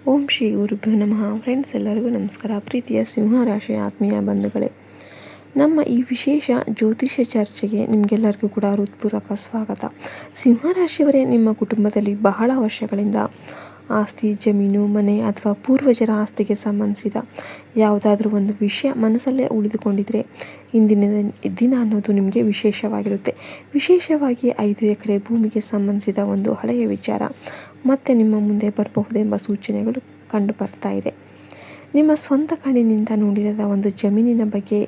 ಓಂ ಶ್ರೀ ಗುರುಭ್ಯೋ ನಮಃ. ಫ್ರೆಂಡ್ಸ್, ಎಲ್ಲರಿಗೂ ನಮಸ್ಕಾರ. ಪ್ರೀತಿಯ ಸಿಂಹರಾಶಿಯ ಆತ್ಮೀಯ ಬಂಧುಗಳೇ, ನಮ್ಮ ಈ ವಿಶೇಷ ಜ್ಯೋತಿಷ್ಯ ಚರ್ಚೆಗೆ ನಿಮಗೆಲ್ಲರಿಗೂ ಕೂಡ ಹೃತ್ಪೂರ್ವಕ ಸ್ವಾಗತ. ಸಿಂಹರಾಶಿಯವರೇ, ನಿಮ್ಮ ಕುಟುಂಬದಲ್ಲಿ ಬಹಳ ವರ್ಷಗಳಿಂದ ಆಸ್ತಿ, ಜಮೀನು, ಮನೆ ಅಥವಾ ಪೂರ್ವಜರ ಆಸ್ತಿಗೆ ಸಂಬಂಧಿಸಿದ ಯಾವುದಾದ್ರೂ ಒಂದು ವಿಷಯ ಮನಸ್ಸಲ್ಲೇ ಉಳಿದುಕೊಂಡಿದ್ರೆ ಇಂದಿನ ದಿನ ಅನ್ನೋದು ನಿಮಗೆ ವಿಶೇಷವಾಗಿರುತ್ತೆ. ವಿಶೇಷವಾಗಿ 5 ಎಕರೆ ಭೂಮಿಗೆ ಸಂಬಂಧಿಸಿದ ಒಂದು ಹಳೆಯ ವಿಚಾರ ಮತ್ತೆ ನಿಮ್ಮ ಮುಂದೆ ಬರಬಹುದೆಂಬ ಸೂಚನೆಗಳು ಕಂಡು ಬರ್ತಾ ಇದೆ. ನಿಮ್ಮ ಸ್ವಂತ ಕಣ್ಣಿನಿಂದ ನೋಡಿರದ ಒಂದು ಜಮೀನಿನ ಬಗ್ಗೆ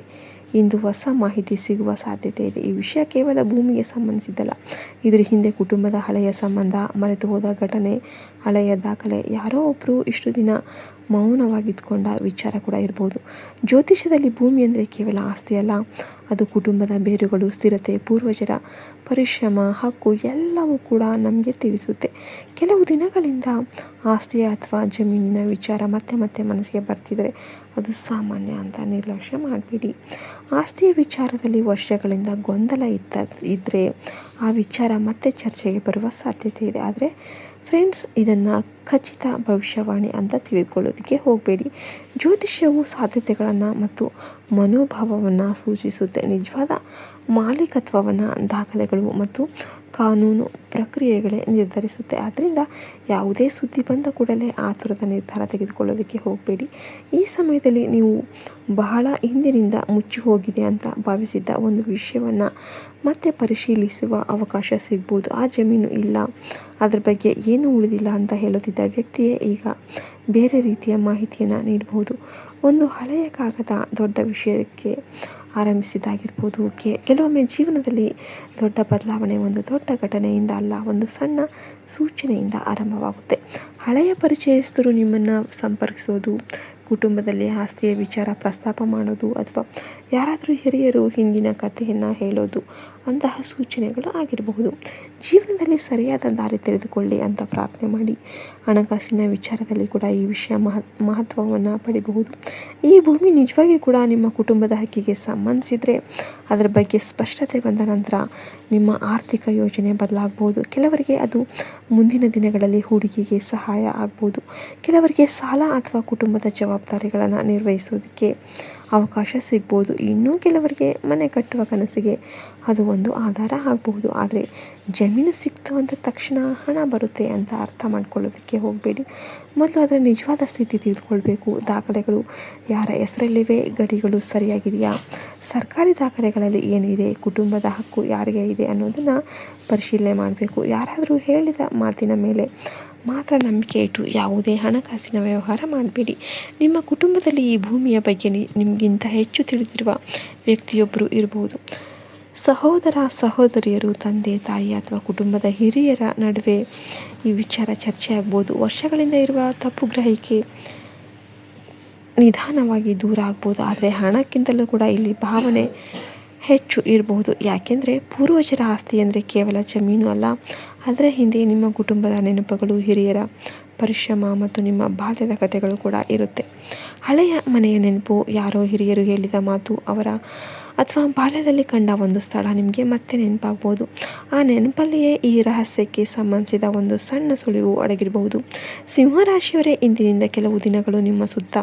ಇಂದು ಹೊಸ ಮಾಹಿತಿ ಸಿಗುವ ಸಾಧ್ಯತೆ ಇದೆ. ಈ ವಿಷಯ ಕೇವಲ ಭೂಮಿಗೆ ಸಂಬಂಧಿಸಿದ್ದಲ್ಲ, ಇದರ ಹಿಂದೆ ಕುಟುಂಬದ ಹಳೆಯ ಸಂಬಂಧ, ಮರೆತು ಹೋದ ಘಟನೆ, ಹಳೆಯ ದಾಖಲೆ, ಯಾರೋ ಒಬ್ಬರು ಇಷ್ಟು ದಿನ ಮೌನವಾಗಿದ್ದುಕೊಂಡ ವಿಚಾರ ಕೂಡ ಇರ್ಬೋದು. ಜ್ಯೋತಿಷ್ಯದಲ್ಲಿ ಭೂಮಿ ಅಂದರೆ ಕೇವಲ ಆಸ್ತಿ ಅಲ್ಲ, ಅದು ಕುಟುಂಬದ ಬೇರುಗಳು, ಸ್ಥಿರತೆ, ಪೂರ್ವಜರ ಪರಿಶ್ರಮ, ಹಕ್ಕು ಎಲ್ಲವೂ ಕೂಡ ನಮಗೆ ತಿಳಿಸುತ್ತೆ. ಕೆಲವು ದಿನಗಳಿಂದ ಆಸ್ತಿಯ ಅಥವಾ ಜಮೀನಿನ ವಿಚಾರ ಮತ್ತೆ ಮತ್ತೆ ಮನಸ್ಸಿಗೆ ಬರ್ತಿದ್ರೆ ಅದು ಸಾಮಾನ್ಯ ಅಂತ ನಿರ್ಲಕ್ಷ್ಯ ಮಾಡಬೇಡಿ. ಆಸ್ತಿಯ ವಿಚಾರದಲ್ಲಿ ವರ್ಷಗಳಿಂದ ಗೊಂದಲ ಇದ್ದರೆ ಆ ವಿಚಾರ ಮತ್ತೆ ಚರ್ಚೆಗೆ ಬರುವ ಸಾಧ್ಯತೆ ಇದೆ. ಆದರೆ ಫ್ರೆಂಡ್ಸ್, ಇದನ್ನು ಖಚಿತ ಭವಿಷ್ಯವಾಣಿ ಅಂತ ತಿಳಿದುಕೊಳ್ಳೋದಕ್ಕೆ ಹೋಗಬೇಡಿ. ಜ್ಯೋತಿಷ್ಯವು ಸಾಧ್ಯತೆಗಳನ್ನು ಮತ್ತು ಮನೋಭಾವವನ್ನು ಸೂಚಿಸುತ್ತೆ. ನಿಜವಾದ ಮಾಲೀಕತ್ವವನ್ನು ದಾಖಲೆಗಳು ಮತ್ತು ಕಾನೂನು ಪ್ರಕ್ರಿಯೆಗಳೇ ನಿರ್ಧರಿಸುತ್ತೆ. ಆದ್ದರಿಂದ ಯಾವುದೇ ಸುದ್ದಿ ಬಂದ ಕೂಡಲೇ ಆತುರದ ನಿರ್ಧಾರ ತೆಗೆದುಕೊಳ್ಳೋದಕ್ಕೆ ಹೋಗಬೇಡಿ. ಈ ಸಮಯದಲ್ಲಿ ನೀವು ಬಹಳ ಹಿಂದಿನಿಂದ ಮುಚ್ಚಿ ಹೋಗಿದೆ ಅಂತ ಭಾವಿಸಿದ್ದ ಒಂದು ವಿಷಯವನ್ನು ಮತ್ತೆ ಪರಿಶೀಲಿಸುವ ಅವಕಾಶ ಸಿಗ್ಬೋದು. ಆ ಜಮೀನು ಇಲ್ಲ, ಅದ್ರ ಬಗ್ಗೆ ಏನೂ ಉಳಿದಿಲ್ಲ ಅಂತ ಹೇಳುತ್ತಿದ್ದ ವ್ಯಕ್ತಿಯೇ ಈಗ ಬೇರೆ ರೀತಿಯ ಮಾಹಿತಿಯನ್ನು ನೀಡಬಹುದು. ಒಂದು ಹಳೆಯ ಕಾಗದ ದೊಡ್ಡ ವಿಷಯಕ್ಕೆ ಆರಂಭಿಸಿದಾಗಿರ್ಬೋದು. ಕೆಲವೊಮ್ಮೆ ಜೀವನದಲ್ಲಿ ದೊಡ್ಡ ಬದಲಾವಣೆ ಒಂದು ದೊಡ್ಡ ಘಟನೆಯಿಂದ ಅಲ್ಲ, ಒಂದು ಸಣ್ಣ ಸೂಚನೆಯಿಂದ ಆರಂಭವಾಗುತ್ತೆ. ಹಳೆಯ ಪರಿಚಯಸ್ಥರು ನಿಮ್ಮನ್ನು ಸಂಪರ್ಕಿಸೋದು, ಕುಟುಂಬದಲ್ಲಿ ಆಸ್ತಿಯ ವಿಚಾರ ಪ್ರಸ್ತಾಪ ಮಾಡೋದು, ಅಥವಾ ಯಾರಾದರೂ ಹಿರಿಯರು ಹಿಂದಿನ ಕಥೆಯನ್ನು ಹೇಳೋದು ಅಂತಹ ಸೂಚನೆಗಳು ಆಗಿರಬಹುದು. ಜೀವನದಲ್ಲಿ ಸರಿಯಾದ ದಾರಿ ತೆರೆದುಕೊಳ್ಳಿ ಅಂತ ಪ್ರಾರ್ಥನೆ ಮಾಡಿ. ಹಣಕಾಸಿನ ವಿಚಾರದಲ್ಲಿ ಕೂಡ ಈ ವಿಷಯ ಮಹತ್ವವನ್ನು ಪಡೆಯಬಹುದು. ಈ ಭೂಮಿ ನಿಜವಾಗಿ ಕೂಡ ನಿಮ್ಮ ಕುಟುಂಬದ ಹಕ್ಕಿಗೆ ಸಂಬಂಧಿಸಿದರೆ ಅದರ ಬಗ್ಗೆ ಸ್ಪಷ್ಟತೆ ಬಂದ ನಂತರ ನಿಮ್ಮ ಆರ್ಥಿಕ ಯೋಜನೆ ಬದಲಾಗಬಹುದು. ಕೆಲವರಿಗೆ ಅದು ಮುಂದಿನ ದಿನಗಳಲ್ಲಿ ಹೂಡಿಕೆಗೆ ಸಹಾಯ ಆಗ್ಬೋದು. ಕೆಲವರಿಗೆ ಸಾಲ ಅಥವಾ ಕುಟುಂಬದ ಜವಾಬ್ದಾರಿಗಳನ್ನು ನಿರ್ವಹಿಸೋದಕ್ಕೆ ಅವಕಾಶ ಸಿಗ್ಬೋದು. ಇನ್ನೂ ಕೆಲವರಿಗೆ ಮನೆ ಕಟ್ಟುವ ಕನಸಿಗೆ ಅದು ಒಂದು ಆಧಾರ ಆಗಬಹುದು. ಆದರೆ ಜಮೀನು ಸಿಕ್ತು ಅಂತ ತಕ್ಷಣ ಹಣ ಬರುತ್ತೆ ಅಂತ ಅರ್ಥ ಮಾಡ್ಕೊಳ್ಳೋದಕ್ಕೆ ಹೋಗಬೇಡಿ. ಮೊದಲು ಅದರ ನಿಜವಾದ ಸ್ಥಿತಿ ತಿಳಿದುಕೊಳ್ಬೇಕು. ದಾಖಲೆಗಳು ಯಾರ ಹೆಸರಲ್ಲಿವೆ, ಗಡಿಗಳು ಸರಿಯಾಗಿದೆಯಾ, ಸರ್ಕಾರಿ ದಾಖಲೆಗಳಲ್ಲಿ ಏನು ಇದೆ, ಕುಟುಂಬದ ಹಕ್ಕು ಯಾರಿಗೆ ಇದೆ ಅನ್ನೋದನ್ನು ಪರಿಶೀಲನೆ ಮಾಡಬೇಕು. ಯಾರಾದರೂ ಹೇಳಿದ ಮಾತಿನ ಮೇಲೆ ಮಾತ್ರ ನಂಬಿಕೆ ಇಟ್ಟು ಯಾವುದೇ ಹಣಕಾಸಿನ ವ್ಯವಹಾರ ಮಾಡಬೇಡಿ. ನಿಮ್ಮ ಕುಟುಂಬದಲ್ಲಿ ಈ ಭೂಮಿಯ ಬಗ್ಗೆ ನಿಮಗಿಂತ ಹೆಚ್ಚು ತಿಳಿದಿರುವ ವ್ಯಕ್ತಿಯೊಬ್ಬರು ಇರಬಹುದು. ಸಹೋದರ, ಸಹೋದರಿಯರು, ತಂದೆ, ತಾಯಿ ಅಥವಾ ಕುಟುಂಬದ ಹಿರಿಯರ ನಡುವೆ ಈ ವಿಚಾರ ಚರ್ಚೆ ಆಗ್ಬೋದು. ವರ್ಷಗಳಿಂದ ಇರುವ ತಪ್ಪು ಗ್ರಹಿಕೆ ನಿಧಾನವಾಗಿ ದೂರ ಆಗ್ಬೋದು. ಆದರೆ ಹಣಕ್ಕಿಂತಲೂ ಕೂಡ ಇಲ್ಲಿ ಭಾವನೆ ಹೆಚ್ಚು ಇರಬಹುದು. ಯಾಕೆಂದರೆ ಪೂರ್ವಜರ ಆಸ್ತಿ ಅಂದರೆ ಕೇವಲ ಜಮೀನು ಅಲ್ಲ, ಅದರ ಹಿಂದೆ ನಿಮ್ಮ ಕುಟುಂಬದ ನೆನಪುಗಳು, ಹಿರಿಯರ ಪರಿಶ್ರಮ ಮತ್ತು ನಿಮ್ಮ ಬಾಲ್ಯದ ಕಥೆಗಳು ಕೂಡ ಇರುತ್ತೆ. ಹಳೆಯ ಮನೆಯ ನೆನಪು, ಯಾರೋ ಹಿರಿಯರು ಹೇಳಿದ ಮಾತು, ಅವರ ಅಥವಾ ಬಾಲ್ಯದಲ್ಲಿ ಕಂಡ ಒಂದು ಸ್ಥಳ ನಿಮಗೆ ಮತ್ತೆ ನೆನಪಾಗ್ಬೋದು. ಆ ನೆನಪಲ್ಲಿಯೇ ಈ ರಹಸ್ಯಕ್ಕೆ ಸಂಬಂಧಿಸಿದ ಒಂದು ಸಣ್ಣ ಸುಳಿವು ಅಡಗಿರಬಹುದು. ಸಿಂಹರಾಶಿಯವರೇ, ಇಂದಿನಿಂದ ಕೆಲವು ದಿನಗಳು ನಿಮ್ಮ ಸುತ್ತ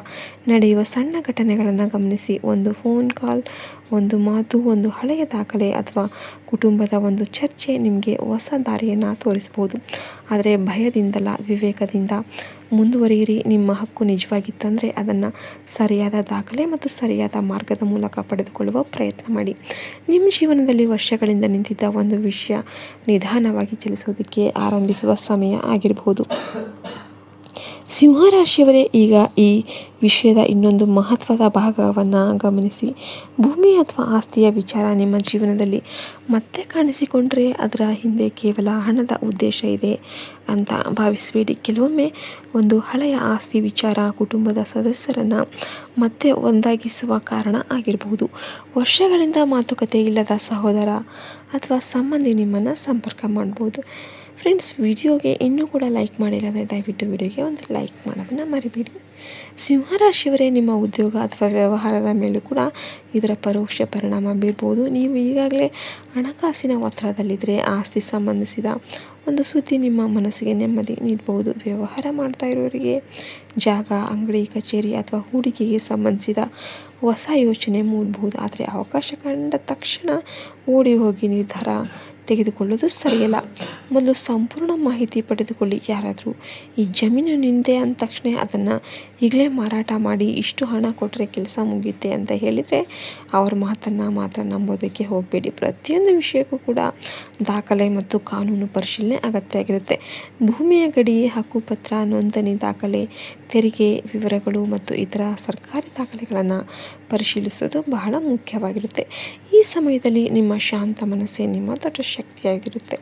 ನಡೆಯುವ ಸಣ್ಣ ಘಟನೆಗಳನ್ನು ಗಮನಿಸಿ. ಒಂದು ಫೋನ್ ಕಾಲ್, ಒಂದು ಮಾತು, ಒಂದು ಹಳೆಯ ದಾಖಲೆ ಅಥವಾ ಕುಟುಂಬದ ಒಂದು ಚರ್ಚೆ ನಿಮಗೆ ಹೊಸ ದಾರಿಯನ್ನು ತೋರಿಸ್ಬೋದು. ಆದರೆ ಭಯದಿಂದಲ್ಲ, ವಿವೇಕದಿಂದ ಮುಂದುವರಿಯಿರಿ. ನಿಮ್ಮ ಹಕ್ಕು ನಿಜವಾಗಿತ್ತಂದರೆ ಅದನ್ನು ಸರಿಯಾದ ದಾಖಲೆ ಮತ್ತು ಸರಿಯಾದ ಮಾರ್ಗದ ಮೂಲಕ ಪಡೆದುಕೊಳ್ಳುವ ಪ್ರಯತ್ನ ಮಾಡಿ. ನಿಮ್ಮ ಜೀವನದಲ್ಲಿ ವರ್ಷಗಳಿಂದ ನಿಂತಿದ್ದ ಒಂದು ವಿಷಯ ನಿಧಾನವಾಗಿ ಚಲಿಸೋದಕ್ಕೆ ಆರಂಭಿಸುವ ಸಮಯ ಆಗಿರಬಹುದು. ಸಿಂಹರಾಶಿಯವರೇ, ಈಗ ಈ ವಿಷಯದ ಇನ್ನೊಂದು ಮಹತ್ವದ ಭಾಗವನ್ನು ಗಮನಿಸಿ. ಭೂಮಿ ಅಥವಾ ಆಸ್ತಿಯ ವಿಚಾರ ನಿಮ್ಮ ಜೀವನದಲ್ಲಿ ಮತ್ತೆ ಕಾಣಿಸಿಕೊಂಡ್ರೆ ಅದರ ಹಿಂದೆ ಕೇವಲ ಹಣದ ಉದ್ದೇಶ ಇದೆ ಅಂತ ಭಾವಿಸಬೇಡಿ. ಕೆಲವೊಮ್ಮೆ ಒಂದು ಹಳೆಯ ಆಸ್ತಿ ವಿಚಾರ ಕುಟುಂಬದ ಸದಸ್ಯರನ್ನು ಮತ್ತೆ ಒಂದಾಗಿಸುವ ಕಾರಣ ಆಗಿರಬಹುದು. ವರ್ಷಗಳಿಂದ ಮಾತುಕತೆ ಇಲ್ಲದ ಸಹೋದರ ಅಥವಾ ಸಂಬಂಧಿ ನಿಮ್ಮನ್ನು ಸಂಪರ್ಕ ಮಾಡ್ಬೋದು. ಫ್ರೆಂಡ್ಸ್, ವಿಡಿಯೋಗೆ ಇನ್ನೂ ಕೂಡ ಲೈಕ್ ಮಾಡಿಲ್ಲ ಅಂದರೆ ದಯವಿಟ್ಟು ವಿಡಿಯೋಗೆ ಒಂದು ಲೈಕ್ ಮಾಡೋದನ್ನು ಮರಿಬೇಡಿ. ಸಿಂಹರಾಶಿಯವರೇ, ನಿಮ್ಮ ಉದ್ಯೋಗ ಅಥವಾ ವ್ಯವಹಾರದ ಮೇಲೂ ಕೂಡ ಇದರ ಪರೋಕ್ಷ ಪರಿಣಾಮ ಬೀರ್ಬೋದು. ನೀವು ಈಗಾಗಲೇ ಹಣಕಾಸಿನ ಒತ್ತಡದಲ್ಲಿದ್ದರೆ ಆಸ್ತಿ ಸಂಬಂಧಿಸಿದ ಒಂದು ಸುದ್ದಿ ನಿಮ್ಮ ಮನಸ್ಸಿಗೆ ನೆಮ್ಮದಿ ನೀಡಬಹುದು. ವ್ಯವಹಾರ ಮಾಡ್ತಾ ಇರೋರಿಗೆ ಜಾಗ, ಅಂಗಡಿ, ಕಚೇರಿ ಅಥವಾ ಹೂಡಿಕೆಗೆ ಸಂಬಂಧಿಸಿದ ಹೊಸ ಯೋಚನೆ ಮೂಡಬಹುದು. ಆದರೆ ಅವಕಾಶ ಕಂಡ ತಕ್ಷಣ ಓಡಿ ಹೋಗಿ ನಿರ್ಧಾರ ತೆಗೆದುಕೊಳ್ಳೋದು ಸರಿಯಲ್ಲ. ಮೊದಲು ಸಂಪೂರ್ಣ ಮಾಹಿತಿ ಪಡೆದುಕೊಳ್ಳಿ. ಯಾರಾದರೂ ಈ ಜಮೀನು ನಿಂದೆ ಅಂದ ತಕ್ಷಣ ಅದನ್ನು ಈಗಲೇ ಮಾರಾಟ ಮಾಡಿ ಇಷ್ಟು ಹಣ ಕೊಟ್ಟರೆ ಕೆಲಸ ಮುಗಿಯುತ್ತೆ ಅಂತ ಹೇಳಿದರೆ ಅವ್ರ ಮಾತನ್ನು ಮಾತ್ರ ನಂಬೋದಕ್ಕೆ ಹೋಗಬೇಡಿ. ಪ್ರತಿಯೊಂದು ವಿಷಯಕ್ಕೂ ಕೂಡ ದಾಖಲೆ ಮತ್ತು ಕಾನೂನು ಪರಿಶೀಲನೆ ಅಗತ್ಯ ಆಗಿರುತ್ತೆ. ಭೂಮಿಯ ಗಡಿ, ಹಕ್ಕುಪತ್ರ, ನೋಂದಣಿ ದಾಖಲೆ, ತೆರಿಗೆ ವಿವರಗಳು ಮತ್ತು ಇತರ ಸರ್ಕಾರಿ ದಾಖಲೆಗಳನ್ನು ಪರಿಶೀಲಿಸೋದು ಬಹಳ ಮುಖ್ಯವಾಗಿರುತ್ತೆ. ಈ ಸಮಯದಲ್ಲಿ ನಿಮ್ಮ ಶಾಂತ ಮನಸ್ಸೇ ನಿಮ್ಮ ದೊಡ್ಡ ಶಕ್ತಿಯಾಗಿರುತ್ತೆ.